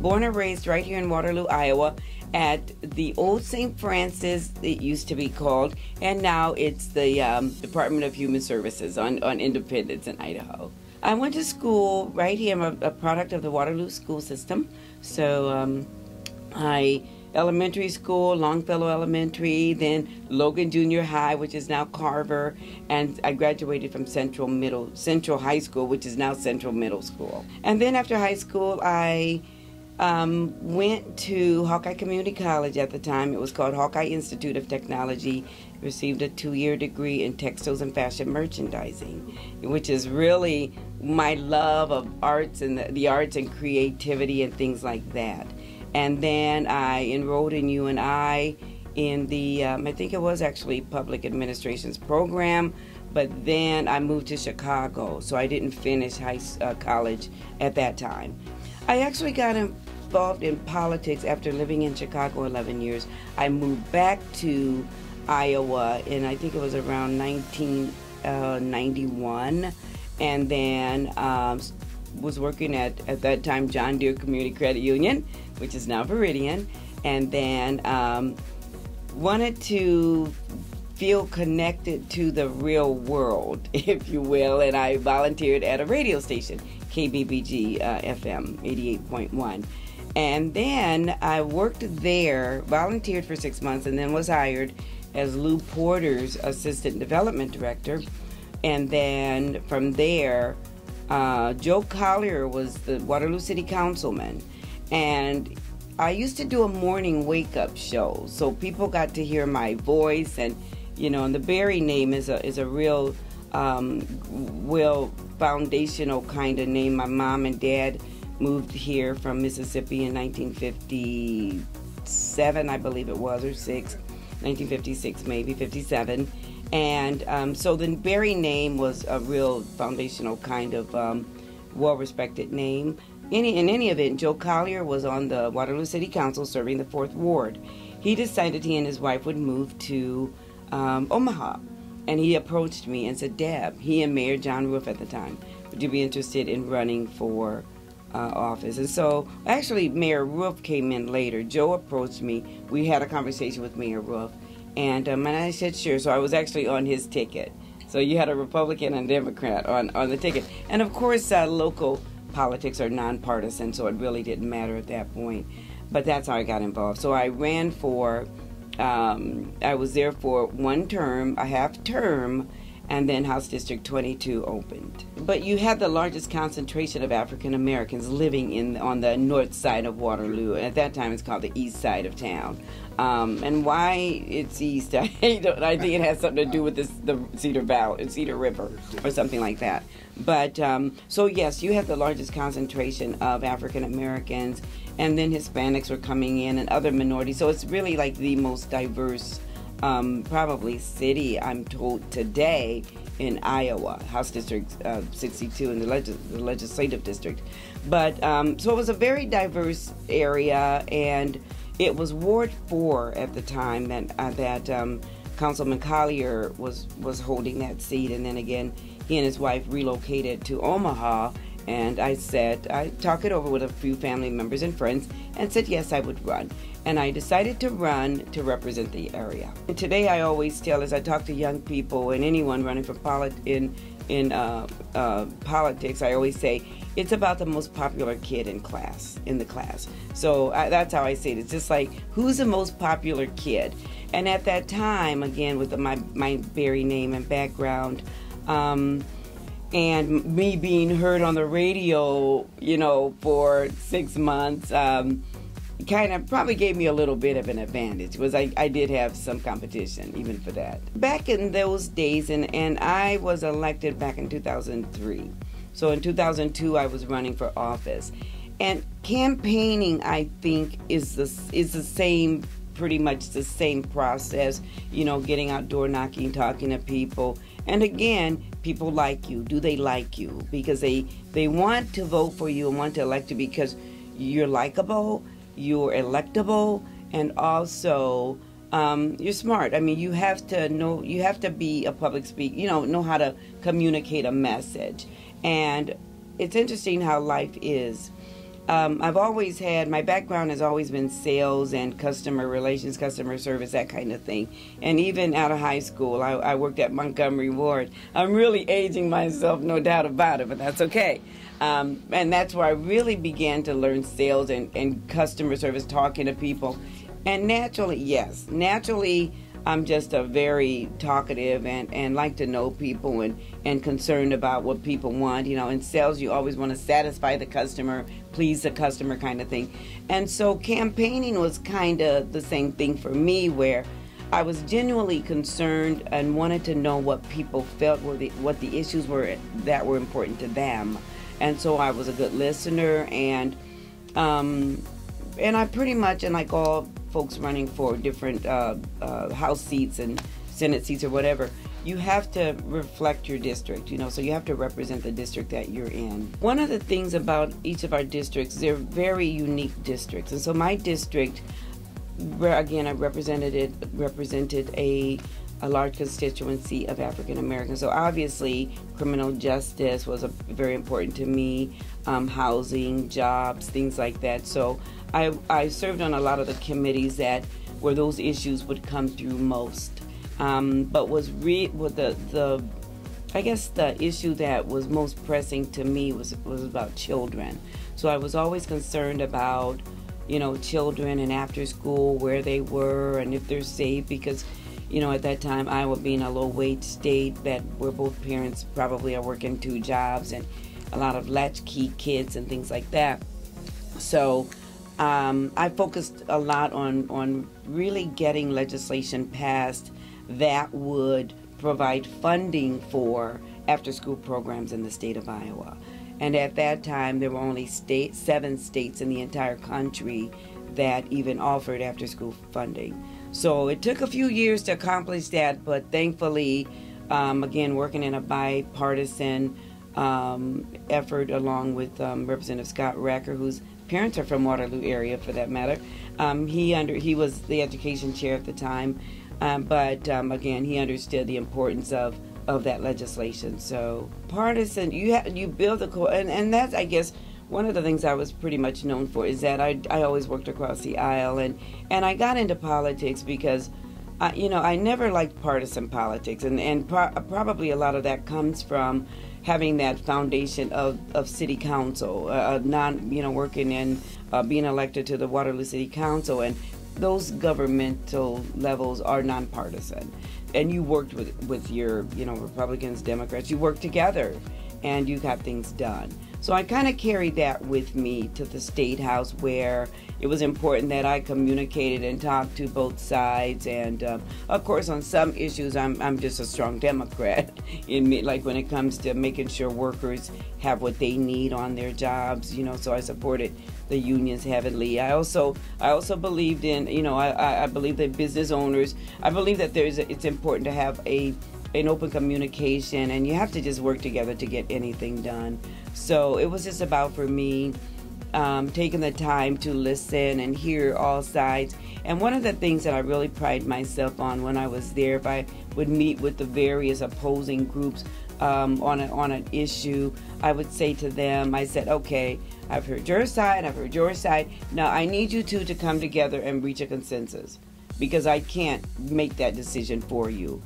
born and raised right here in Waterloo, Iowa, at the old St. Francis, it used to be called, and now it's the Department of Human Services on Independence in Idaho. I went to school right here. I'm a product of the Waterloo school system. So elementary school, Longfellow Elementary, then Logan Junior High, which is now Carver, and I graduated from Central High School, which is now Central Middle School. And then after high school, I went to Hawkeye Community College at the time. It was called Hawkeye Institute of Technology. Received a 2-year degree in textiles and fashion merchandising, which is really my love of arts and the arts and creativity and things like that. And then I enrolled in UNI in the, I think it was actually public administration's program, but then I moved to Chicago, so I didn't finish college at that time. I actually got involved in politics after living in Chicago 11 years. I moved back to Iowa, and I think it was around 1991, and then was working at that time John Deere Community Credit Union, which is now Veridian, and then wanted to feel connected to the real world, if you will, and I volunteered at a radio station, KBBG FM 88.1. And then I worked there, volunteered for 6 months, and then was hired as Lou Porter's Assistant Development Director. And then from there, Joe Collier was the Waterloo City Councilman. And I used to do a morning wake-up show, so people got to hear my voice. And, you know, and the Berry name is a real, foundational kind of name. My mom and dad moved here from Mississippi in 1957, I believe it was, or 1956 maybe, 57. And so the Berry name was a real foundational kind of well-respected name. In any event, Joe Collier was on the Waterloo City Council serving the 4th Ward. He decided he and his wife would move to Omaha. And he approached me and said, Deb, he and Mayor John Roof at the time, would you be interested in running for office? And so, actually, Mayor Roof came in later. Joe approached me. We had a conversation with Mayor Roof, and I said, sure. So I was actually on his ticket. So you had a Republican and a Democrat on the ticket. And, of course, local politics are nonpartisan, so it really didn't matter at that point. But that's how I got involved. So I ran for... I was there for one term, a half term, and then House District 22 opened. But you had the largest concentration of African Americans living on the north side of Waterloo. At that time, it's called the east side of town. And why it's east, I think it has something to do with the Cedar Valley, Cedar River, or something like that. But so yes, you had the largest concentration of African Americans, and then Hispanics were coming in and other minorities. So it's really like the most diverse, probably city, I'm told, today in Iowa, House District 62 in the legislative district. But so it was a very diverse area, and it was Ward 4 at the time that Councilman Collier was holding that seat, and then again he and his wife relocated to Omaha. And I talked it over with a few family members and friends, and said yes, I would run. And I decided to run to represent the area. And today I always tell, as I talk to young people and anyone running for politics, I always say, it's about the most popular kid in the class. So that's how I say it. It's just like, who's the most popular kid? And at that time, again, with my Berry name and background, and me being heard on the radio, for 6 months, kind of probably gave me a little bit of an advantage, because I did have some competition even for that. Back in those days, and I was elected back in 2003. So in 2002, I was running for office. And campaigning, I think, is the same, pretty much the same process, getting out door knocking, talking to people. And again, people like you. Do they like you? Because they want to vote for you and want to elect you because you're likable, you're electable, and also you're smart. I mean, you have to be a public speaker, know how to communicate a message. And it's interesting how life is. I've always had, my background has always been sales and customer relations, customer service, that kind of thing. And even out of high school, I worked at Montgomery Ward. I'm really aging myself, no doubt about it, but that's okay. And that's where I really began to learn sales and customer service, talking to people. And naturally, I'm just a very talkative and like to know people and concerned about what people want. You know, in sales, you always want to satisfy the customer, please the customer kind of thing. And so campaigning was kind of the same thing for me, where I was genuinely concerned and wanted to know what people felt, what the issues were that were important to them. And so I was a good listener, and I pretty much, and like all folks running for different House seats and Senate seats or whatever, you have to reflect your district, you know, so you have to represent the district that you're in. One of the things about each of our districts, they're very unique districts. And so my district, where again I represented a large constituency of African Americans. So obviously criminal justice was very important to me, housing, jobs, things like that. So I served on a lot of the committees where those issues would come through most. But I guess the issue that was most pressing to me was about children. So I was always concerned about, you know, children and after school, where they were and if they're safe, because, you know, at that time, Iowa being a low-wage state where both parents probably are working 2 jobs and a lot of latchkey kids and things like that. So I focused a lot on really getting legislation passed that would provide funding for after-school programs in the state of Iowa. And at that time, there were only 7 states in the entire country that even offered after-school funding. So it took a few years to accomplish that, but thankfully, again, working in a bipartisan effort along with Representative Scott Racker, whose parents are from Waterloo area for that matter. He was the education chair at the time, but again, he understood the importance of that legislation. So partisan, you build and that's, I guess, one of the things I was pretty much known for is that I always worked across the aisle, and I got into politics because I never liked partisan politics, and probably a lot of that comes from having that foundation of city council, working in being elected to the Waterloo City Council, and those governmental levels are nonpartisan, and you worked with your Republicans, Democrats, you worked together, and you got things done. So I kind of carried that with me to the State House, where it was important that I communicated and talked to both sides. And of course, on some issues, I'm just a strong Democrat in me, like when it comes to making sure workers have what they need on their jobs. So I supported the unions heavily. I also believed in, I believe that business owners, I believe that it's important to have an open communication, and you have to just work together to get anything done. So it was just about, for me, taking the time to listen and hear all sides. And one of the things that I really pride myself on when I was there, if I would meet with the various opposing groups on an issue, I would say to them, I said, okay, I've heard your side, I've heard your side. Now I need you two to come together and reach a consensus, because I can't make that decision for you.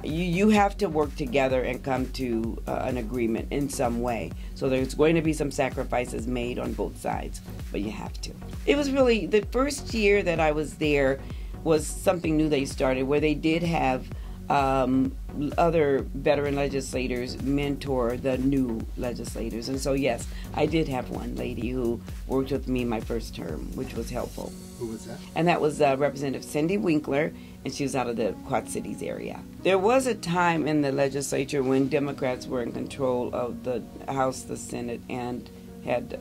You have to work together and come to an agreement in some way. So there's going to be some sacrifices made on both sides, but you have to. It was really, the first year that I was there was something new they started, where they did have other veteran legislators mentor the new legislators. And so, yes, I did have one lady who worked with me my first term, which was helpful. Who was that? And that was Representative Cindy Winkler, and she was out of the Quad Cities area. There was a time in the legislature when Democrats were in control of the House, the Senate, and had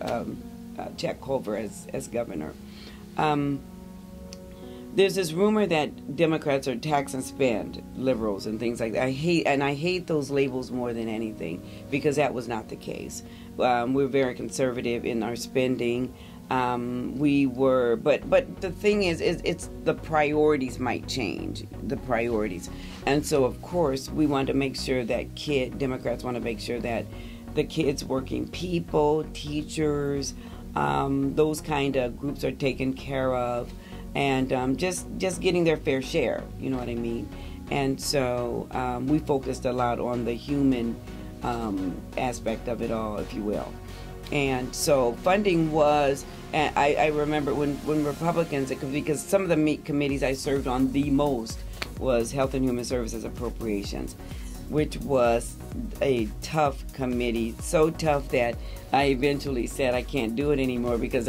Jack Culver as governor. There's this rumor that Democrats are tax and spend liberals and things like that. I hate those labels more than anything, because that was not the case. We're very conservative in our spending. We were, but the thing is it's the priorities might change, the priorities. And so, of course, we want to make sure that Democrats want to make sure that the kids, working people, teachers, those kind of groups are taken care of, and just getting their fair share, you know what I mean? And so we focused a lot on the human aspect of it all, if you will. And so funding was, and I remember when Republicans, because some of the committees I served on the most was Health and Human Services Appropriations, which was a tough committee, so tough that I eventually said I can't do it anymore because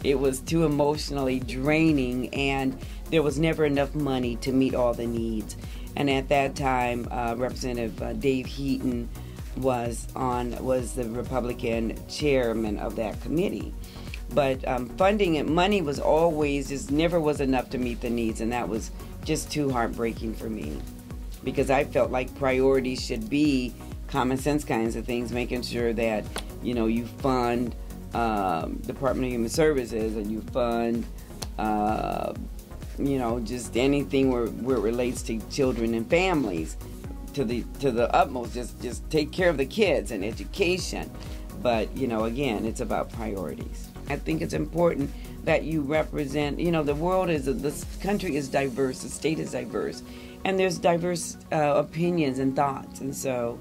it was too emotionally draining, and there was never enough money to meet all the needs. And at that time, Representative Dave Heaton was the Republican chairman of that committee. But funding and money was always just never was enough to meet the needs, and that was just too heartbreaking for me, because I felt like priorities should be common sense kinds of things, making sure that, you know, you fund Department of Human Services, and you fund you know, just anything where it relates to children and families to the utmost. Just take care of the kids and education. But, you know, again, it's about priorities. I think it's important that you represent, you know, the world is, this country is diverse, the state is diverse, and there's diverse opinions and thoughts. And so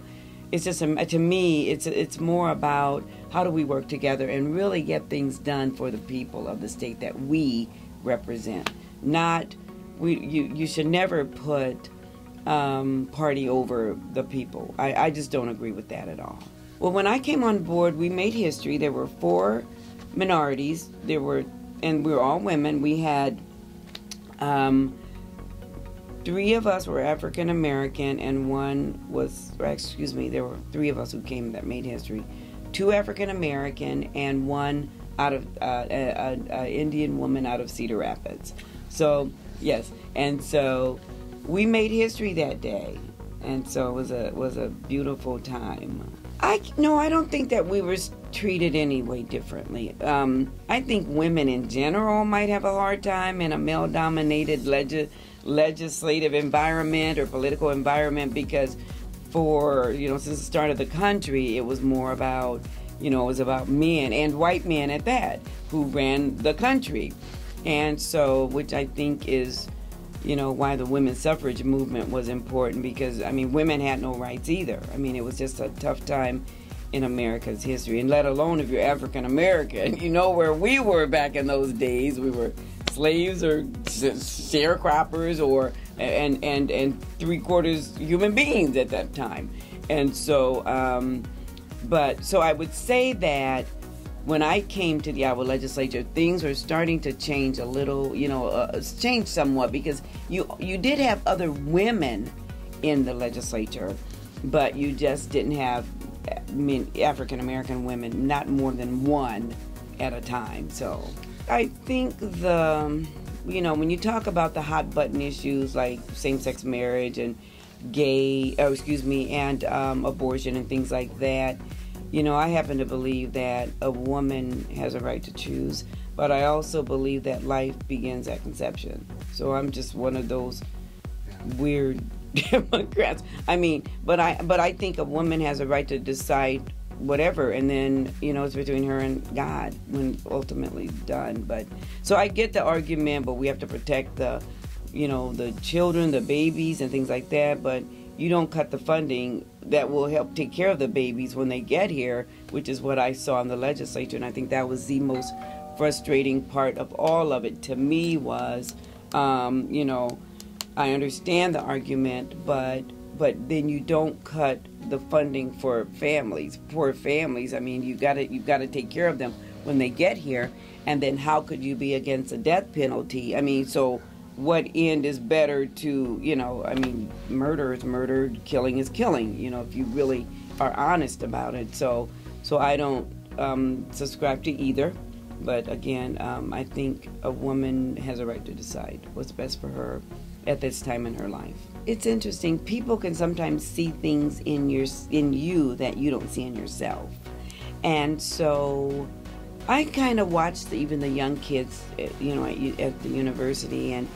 it's just, to me, it's more about how do we work together and really get things done for the people of the state that we represent. Not, you should never put party over the people. I just don't agree with that at all. Well, when I came on board, we made history. There were 4 minorities. And we were all women. We had 3 of us were African American, and one was, there were 3 of us who came that made history. 2 African American and 1 out of Indian woman out of Cedar Rapids. So yes, and so we made history that day, and so it was a beautiful time. I don't think that we were treated any way differently. I think women in general might have a hard time in a male-dominated legislative environment or political environment, because since the start of the country, it was more about, it was about men, and white men at that, who ran the country. And so, which I think is, why the women's suffrage movement was important, because, women had no rights either. It was just a tough time in America's history, and let alone if you're African American, where we were back in those days. We were slaves or sharecroppers and 3/4 human beings at that time. And so, so I would say that when I came to the Iowa legislature, things were starting to change a little, change somewhat, because you did have other women in the legislature, but you just didn't have African American women, not more than 1 at a time. So I think when you talk about the hot button issues like same-sex marriage and abortion and things like that, I happen to believe that a woman has a right to choose, but I also believe that life begins at conception. So I'm just one of those weird Democrats. But I think a woman has a right to decide whatever, and then it's between her and God when ultimately done. But so I get the argument, but we have to protect the children, the babies, and things like that. But you don't cut the funding that will help take care of the babies when they get here, which is what I saw in the legislature. And I think that was the most frustrating part of all of it to me was, I understand the argument, but then you don't cut the funding for families, poor families. you've got to take care of them when they get here. And then how could you be against a death penalty? So what end is better to, murder is murder, killing is killing, if you really are honest about it. So I don't subscribe to either. But again, I think a woman has a right to decide what's best for her at this time in her life. It's interesting. People can sometimes see things in you that you don't see in yourself. And so I kind of watched even the young kids, at the university, and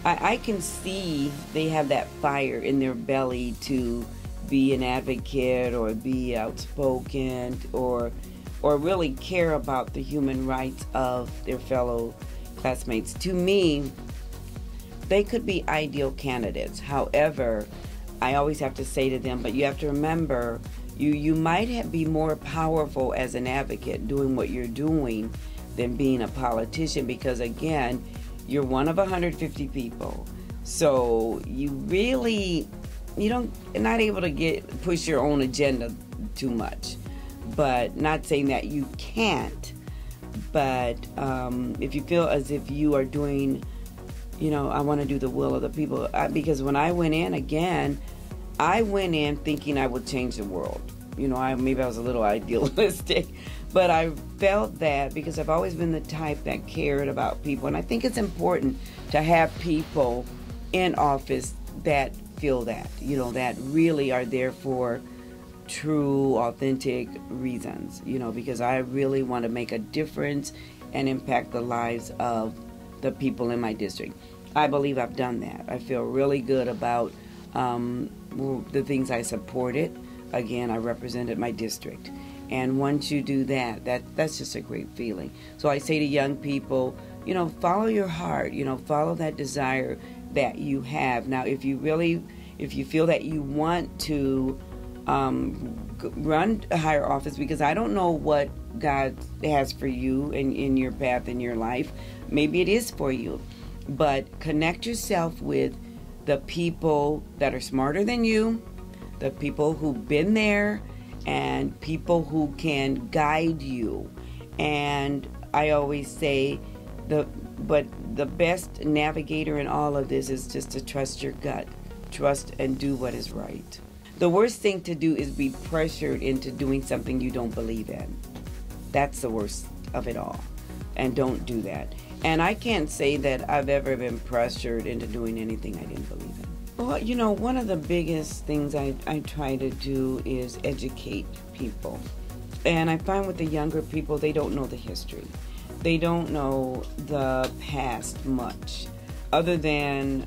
I can see they have that fire in their belly to be an advocate or be outspoken or or really care about the human rights of their fellow classmates. To me, they could be ideal candidates. However, I always have to say to them, but you have to remember, you might be more powerful as an advocate doing what you're doing than being a politician, because again, you're one of 150 people. So you're not able to push your own agenda too much. But not saying that you can't, but if you feel as if you are doing, I want to do the will of the people. Because when I went in, again, I went in thinking I would change the world. Maybe I was a little idealistic, but I felt that because I've always been the type that cared about people. And I think it's important to have people in office that feel that, that really are there for true, authentic reasons, because I really want to make a difference and impact the lives of the people in my district. I believe I've done that. I feel really good about the things I supported. Again, I represented my district. And once you do that's just a great feeling. So I say to young people, follow your heart, follow that desire that you have. Now, if you feel that you want to run a higher office, because I don't know what God has for you in your path in your life. Maybe it is for you. But connect yourself with the people that are smarter than you, the people who've been there, and people who can guide you. And I always say, but the best navigator in all of this is just to trust your gut. Trust and do what is right. The worst thing to do is be pressured into doing something you don't believe in. That's the worst of it all. And don't do that. And I can't say that I've ever been pressured into doing anything I didn't believe in. Well, one of the biggest things I try to do is educate people. And I find with the younger people, they don't know the history. They don't know the past much, other than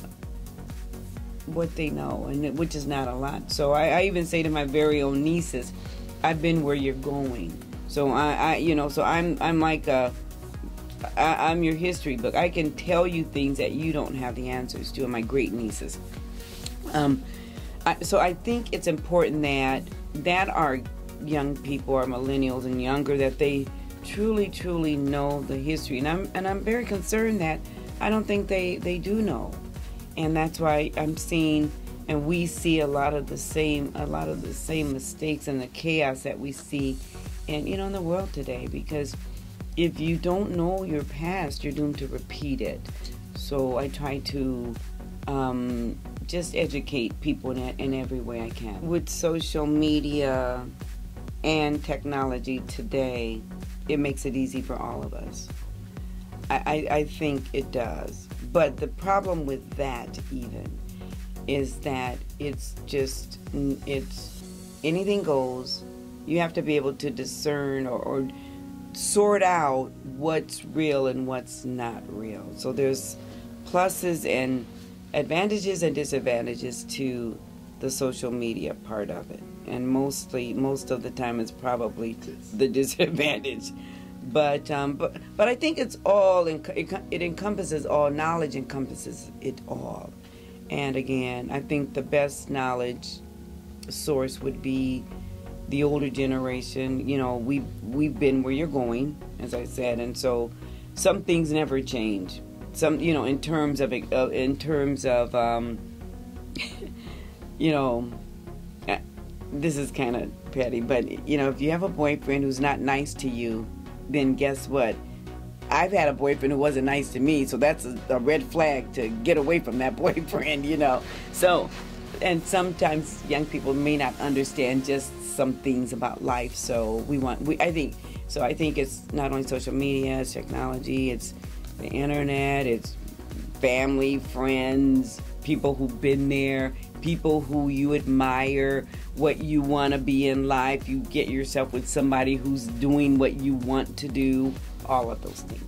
what they know, and which is not a lot. So I even say to my very own nieces, I've been where you're going. So I'm like I'm your history book. I can tell you things that you don't have the answers to, and my great nieces. So I think it's important that our young people, our millennials and younger, that they truly know the history. And I'm very concerned that I don't think they do know. And that's why I'm seeing, and we see a lot of the same mistakes and the chaos that we see in the world today. Because if you don't know your past, you're doomed to repeat it. So I try to just educate people in every way I can. With social media and technology today, it makes it easy for all of us. I think it does. But the problem with that even is that it's anything goes. You have to be able to discern or sort out what's real and what's not real. So there's pluses and advantages and disadvantages to the social media part of it. And most of the time it's probably the disadvantage. But I think it's all, it encompasses all. Knowledge encompasses it all. And again, I think the best knowledge source would be the older generation. We've been where you're going, as I said, and so some things never change. Some, in terms of this is kind of petty, but if you have a boyfriend who's not nice to you, then guess what? I've had a boyfriend who wasn't nice to me, so that's a red flag to get away from that boyfriend, So, and sometimes young people may not understand just some things about life. So I think it's not only social media, it's technology, it's the internet, it's family, friends, people who've been there, people who you admire, what you want to be in life. You get yourself with somebody who's doing what you want to do, all of those things.